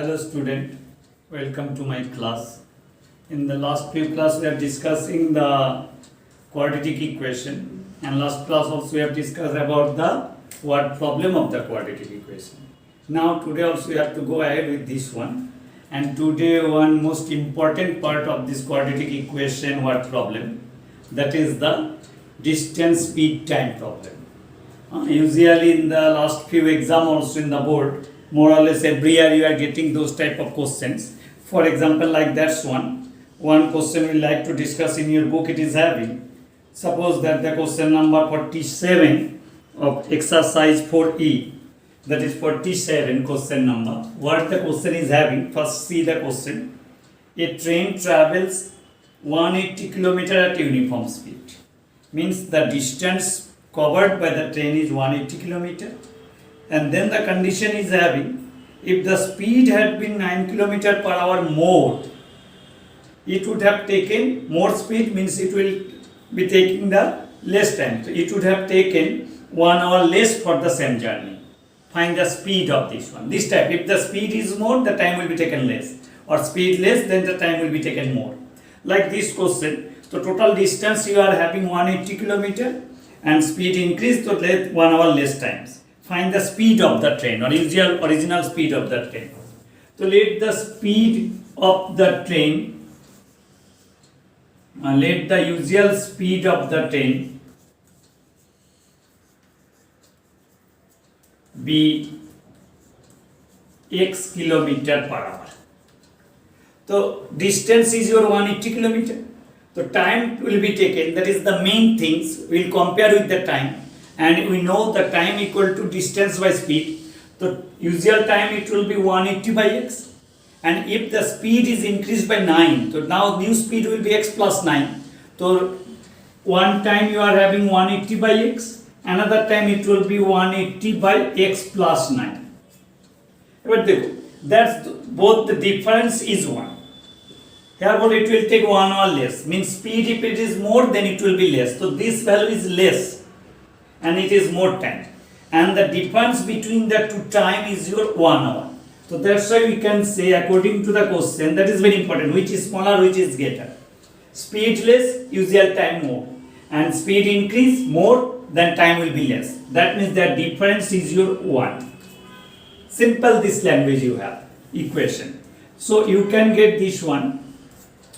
Hello student, welcome to my class. In the last few class we are discussing the quadratic equation, and last class also we have discussed about the word problem of the quadratic equation. Now today also we have to go ahead with this one, and today one most important part of this quadratic equation word problem, that is the distance speed time problem. Usually in the last few exam also in the board, more or less every year you are getting those type of questions. For example, like that's one question we like to discuss in your book. It is having, suppose that the question number 47 of exercise 4E, that is 47 question number. What the question is having, first see the question. A train travels 180 km at uniform speed, means the distance covered by the train is 180 km. And then the condition is having, if the speed had been 9 km per hour more, it would have taken more speed, means it will be taking the less time. So it would have taken 1 hour less for the same journey. Find the speed of this one. This type, if the speed is more, the time will be taken less, or speed less, then the time will be taken more. Like this question, so total distance you are having 180 km and speed increased to 1 hour less times. Find the speed of the train, or original speed of the train. So let the speed of the train, let the usual speed of the train be x kilometer per hour. So distance is your 180 kilometer. So time will be taken, that is the main things, we will compare with the time. And we know the time equal to distance by speed. The usual time it will be 180 by x. And if the speed is increased by 9, so now new speed will be x plus 9. So one time you are having 180 by x, another time it will be 180 by x plus 9. But that's both the difference is 1. Therefore it will take 1 hour less. Means speed, if it is more, then it will be less. So this value is less, and it is more time, and the difference between the two time is your 1 hour. So that's why we can say, according to the question, that is very important, which is smaller, which is greater. Speed less, usual time more, and speed increase more, then time will be less. That means the difference is your 1. Simple this language you have, equation. So you can get this one.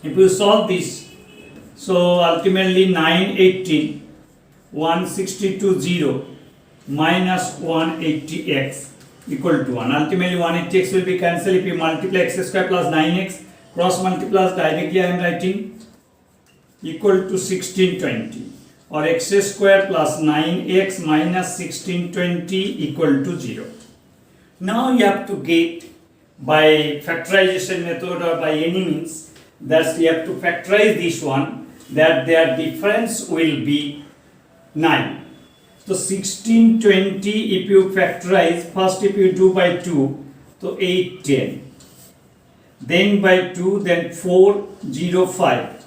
If you solve this, so ultimately 918 162 0 minus 180x equal to 1. Ultimately 180x will be cancelled. If you multiply x square plus 9x, cross multiply, directly I am writing equal to 1620, or x square plus 9x minus 1620 equal to 0. Now you have to get by factorization method or by any means, that you have to factorize this one, that their difference will be 9. So 1620, if you factorize, first if you do by 2, so 810, then by 2, then 405,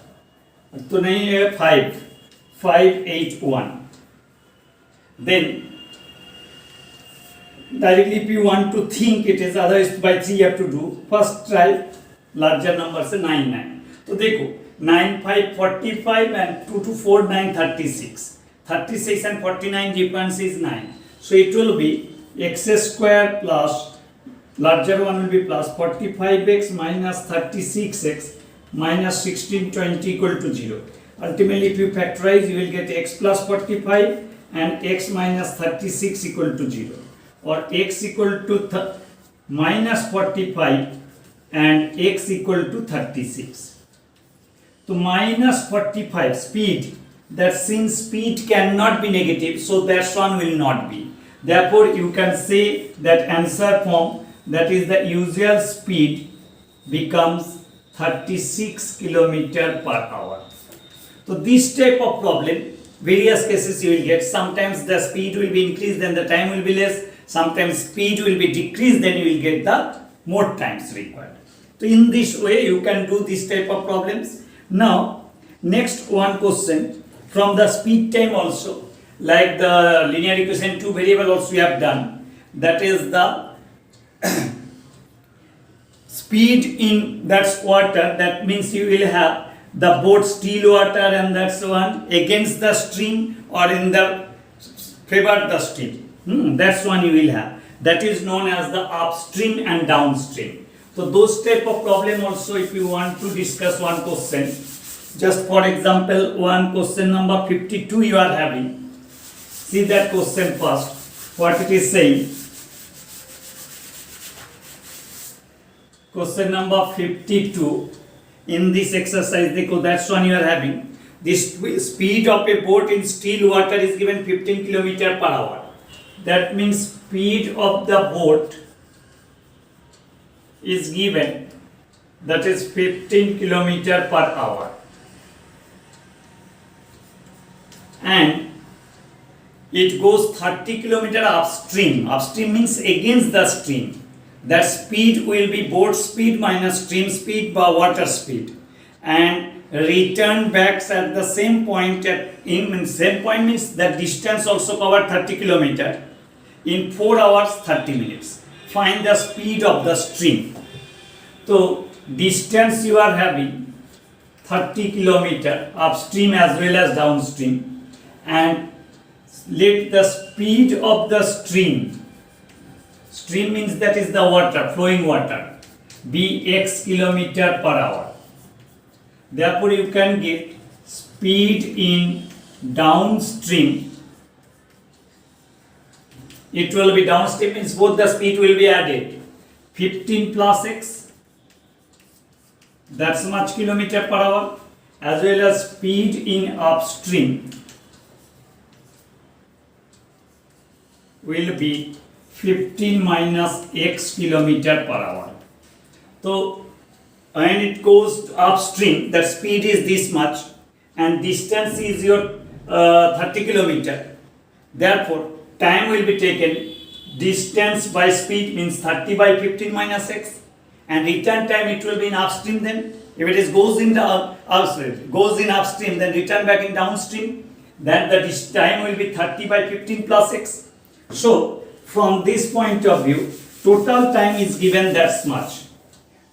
so 581. Then directly if you want to think it is, otherwise by 3 you have to do. First try larger number, say 9. So देखो 9 5 45 and 2 to 4 9 36. 36 and 49 difference is 9. So it will be x square plus, larger one will be plus 45x minus 36x minus 1620 equal to 0. Ultimately if you factorize, you will get x plus 45 and x minus 36 equal to 0. Or x equal to minus 45 and x equal to 36. So minus 45 speed, that since speed cannot be negative, so that one will not be. Therefore you can say that answer form, that is the usual speed becomes 36 km per hour. So this type of problem, various cases you will get. Sometimes the speed will be increased, then the time will be less. Sometimes speed will be decreased, then you will get the more times required. So in this way you can do this type of problems. Now next one question from the speed time also, like the linear equation 2 variable also we have done, that is the speed in that's water, that means you will have the boat still water and that's one against the stream or in the favor the stream. That's one you will have. That is known as the upstream and downstream. So those type of problem also, if you want to discuss one question, just for example, one question number 52 you are having. See that question first, what it is saying. Question number 52 in this exercise, that's one you are having. The speed of a boat in still water is given 15 km per hour. That means speed of the boat is given, that is 15 km per hour, and it goes 30 km upstream. Upstream means against the stream. That speed will be boat speed minus stream speed by water speed, and return back at the same point. Same point means the distance also cover 30 km in 4 hours 30 minutes. Find the speed of the stream. So distance you are having 30 km upstream as well as downstream, and let the speed of the stream means that is the water, flowing water, be x km per hour. Therefore you can get speed in downstream. It will be downstream means both the speed will be added, 15 plus x, that's much kilometer per hour, as well as speed in upstream will be 15 minus x kilometer per hour. So when it goes upstream, the speed is this much and distance is your 30 kilometer. Therefore time will be taken, distance by speed means 30 by 15 minus x, and return time it will be in upstream. Then if it is goes in upstream, then return back in downstream, then the time will be 30 by 15 plus x. So from this point of view, total time is given that much.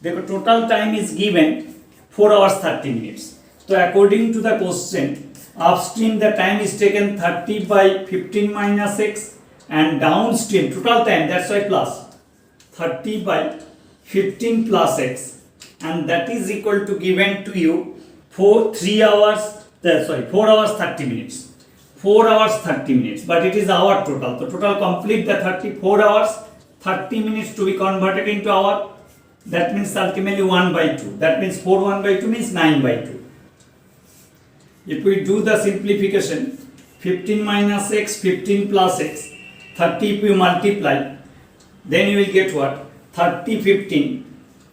The total time is given 4 hours 30 minutes. So according to the question, upstream the time is taken 30 by 15 minus x, and downstream total time, that's why plus 30 by 15 plus x, and that is equal to given to you 4 hours 30 minutes. 4 hours 30 minutes, but it is hour total. So total complete the 34 hours 30 minutes to be converted into hour. That means ultimately 1 by 2. That means 4 1 by 2 means 9 by 2. If we do the simplification, 15 minus x, 15 plus x, 30 if you multiply, then you will get what? 30 15,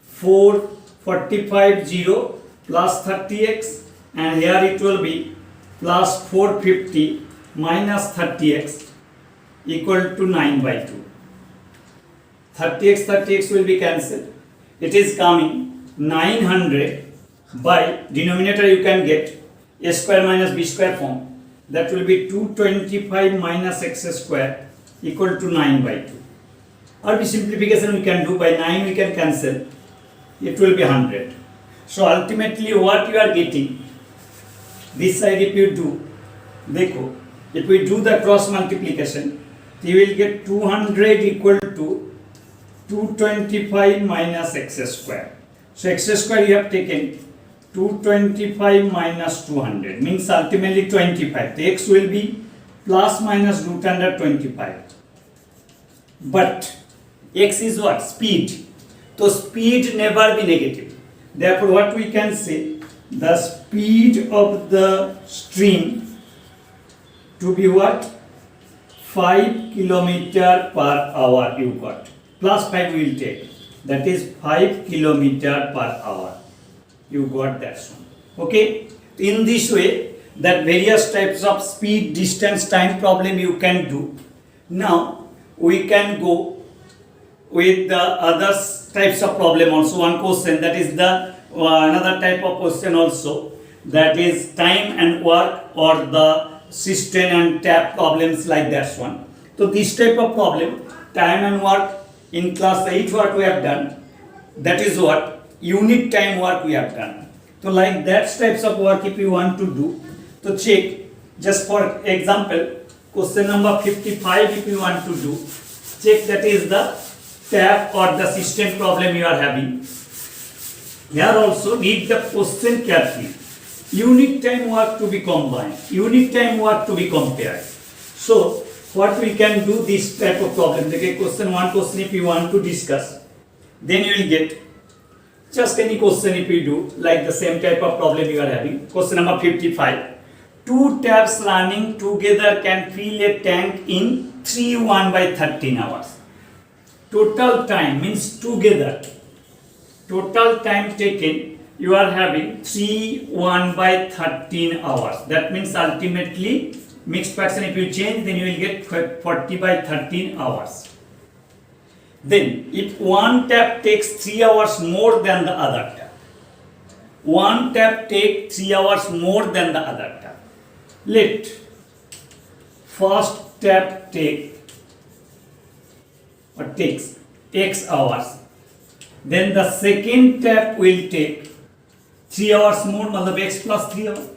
4 45 0 plus 30x, and here it will be plus 450 minus 30x equal to 9 by 2. 30x will be cancelled. It is coming 900 by denominator you can get a square minus b square form. That will be 225 minus x square equal to 9 by 2. Or the simplification we can do by 9 we can cancel. It will be 100. So ultimately what you are getting, this side if you do, if we do the cross multiplication, you will get 200 equal to 225 minus x square. So x square you have taken 225 minus 200 means ultimately 25. The x will be plus minus root under 25. But x is what? Speed. So speed never be negative. Therefore what we can say, the speed of the stream to be what? 5 kilometer per hour you got. Plus 5 we will take. That is 5 kilometer per hour. You got that one. Okay. In this way, that various types of speed, distance, time problem you can do. Now we can go with the other types of problem also. One question, that is the another type of question also, that is time and work or the cistern and tap problems like that one. So this type of problem, time and work, in class 8 what we have done, That is what unit time work we have done. So like that types of work if you want to do, so check, just for example, question number 55 if you want to do, check that is the tap or the system problem you are having. Here also read the question carefully. Unit time work to be combined, unit time work to be compared. So what we can do this type of problem, okay, question if you want to discuss, then you will get just any question if you do like the same type of problem you are having. Question number 55. Two taps running together can fill a tank in 3 1/13 hours. Total time means together. Total time taken you are having 3 1/13 hours. That means ultimately mixed fraction if you change then you will get 40/13 hours. Then if one tap takes 3 hours more than the other tap, one tap takes 3 hours more than the other tap. Let first tap takes X hours. Then the second tap will take 3 hours more, matlab X plus 3 hours.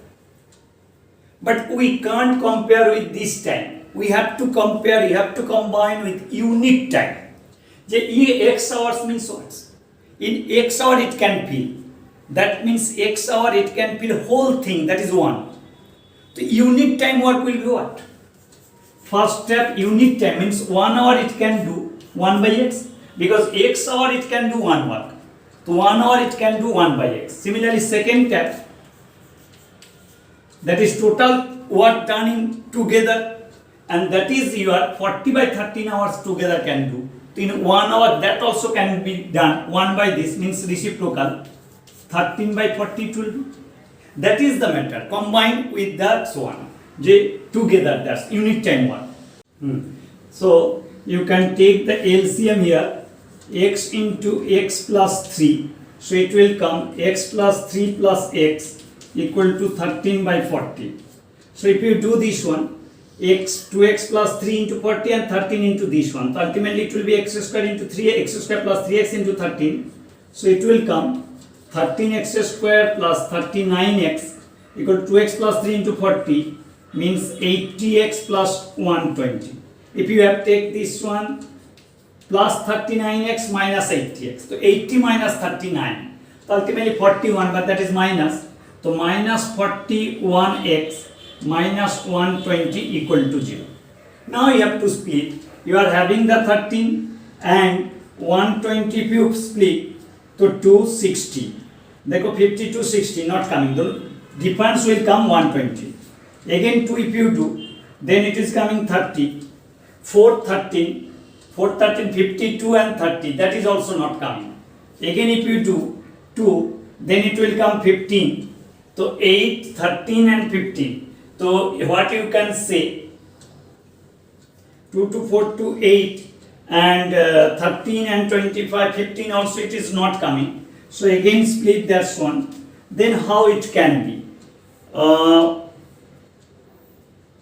But we can't compare with this time. We have to compare, you have to combine with unit time. X hours means what? In X hour it can fill. That means X hour it can fill whole thing, that is 1. The unit time work will be what? First step unit time means 1 hour it can do 1 by X. Because X hour it can do 1 work. So 1 hour it can do 1 by X. Similarly second step, that is total work done in together, and that is your 40/13 hours together can do. In 1 hour that also can be done 1 by this means reciprocal 13/40 it will be. That is the matter. Combined with that one. Together that's unit time one. So you can take the LCM here, x into x plus 3. So it will come x plus 3 plus x equal to 13/40. So if you do this one, x 2x plus 3 into 40 and 13 into this one. So ultimately it will be x square into 3x square plus 3x into 13. So it will come 13x square plus 39x equal to 2x plus 3 into 40 means 80x plus 120. If you have take this one plus 39x minus 80x. So 80 minus 39. So ultimately 41, but that is minus. So minus 41x minus 120 equal to 0. Now you have to split. You are having the 13 and 120 if you split to 260. Dekho 50 to 60 not coming. The difference will come 120. Again 2 if you do, then it is coming 30. 4 13, 52 and 30. That is also not coming. Again if you do 2, then it will come 15. So 8, 13 and 15. So what you can say 2 to 4 to 8 and 13 and 25, 15 also it is not coming. So again split that one. Then how it can be?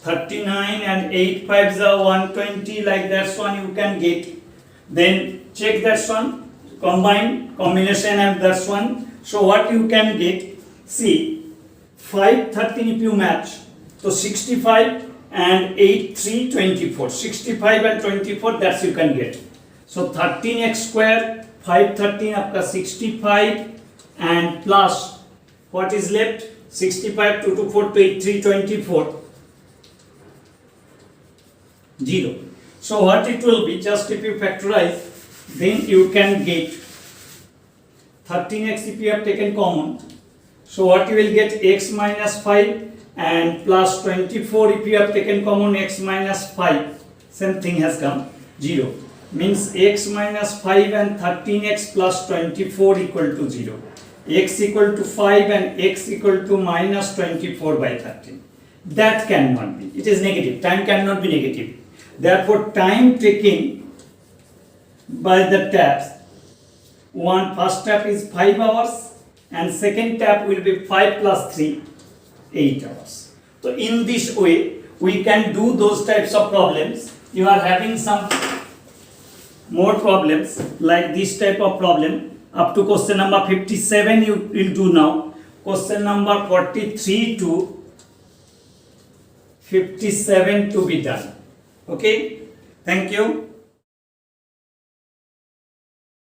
39 and 8 5s are 120 like that one you can get. Then check that one, combination and that one. So what you can get? See 5, 13 if you match. So 65 and 8, 3, 24. 65 and 24 that's you can get. So 13x square, 5, 13 आपका 65 and plus what is left? 65, 2 to 4 to 8, 3, 24. 0. So what it will be, just if you factorize, then you can get 13x if you have taken common. So what you will get x minus 5 and plus 24 if you have taken common x minus 5. Same thing has come 0. Means x minus 5 and 13x plus 24 equal to 0. X equal to 5 and x equal to minus 24 by 13. That cannot be. It is negative. Time cannot be negative. Therefore, time taken by the taps, first tap is 5 hours and second tap will be 5 plus 3, 8 hours. So in this way, we can do those types of problems. You are having some more problems like this type of problem. up to question number 57 you will do now. Question number 43 to 57 to be done. Okay, thank you.